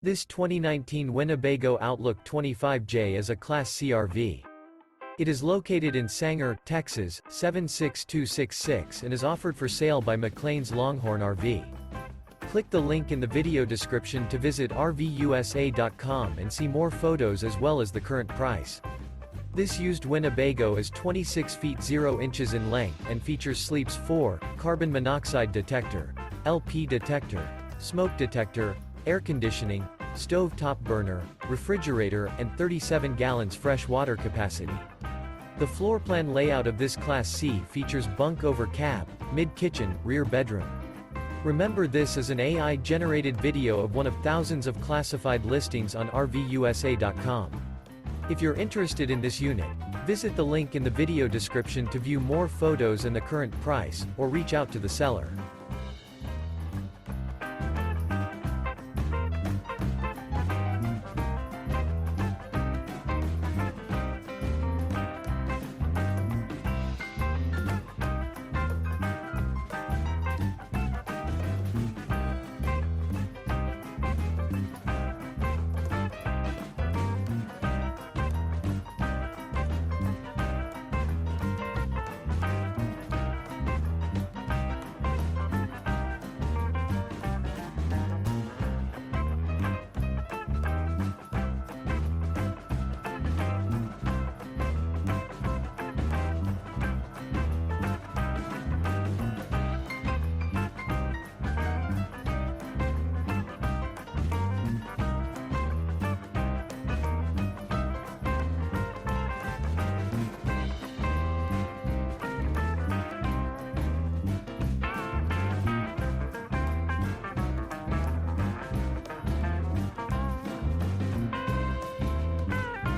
This 2019 Winnebago Outlook 25J is a Class C RV. It is located in Sanger, Texas, 76266 and is offered for sale by McClain's Longhorn RV. Click the link in the video description to visit RVUSA.com and see more photos as well as the current price. This used Winnebago is 26 feet 0 inches in length and features sleeps 4, carbon monoxide detector, LP detector, smoke detector, air conditioning, stove top burner, refrigerator, and 37 gallons fresh water capacity. The floor plan layout of this Class C features bunk over cab, mid-kitchen, rear bedroom. Remember, this is an AI-generated video of one of thousands of classified listings on RVUSA.com. If you're interested in this unit, visit the link in the video description to view more photos and the current price, or reach out to the seller.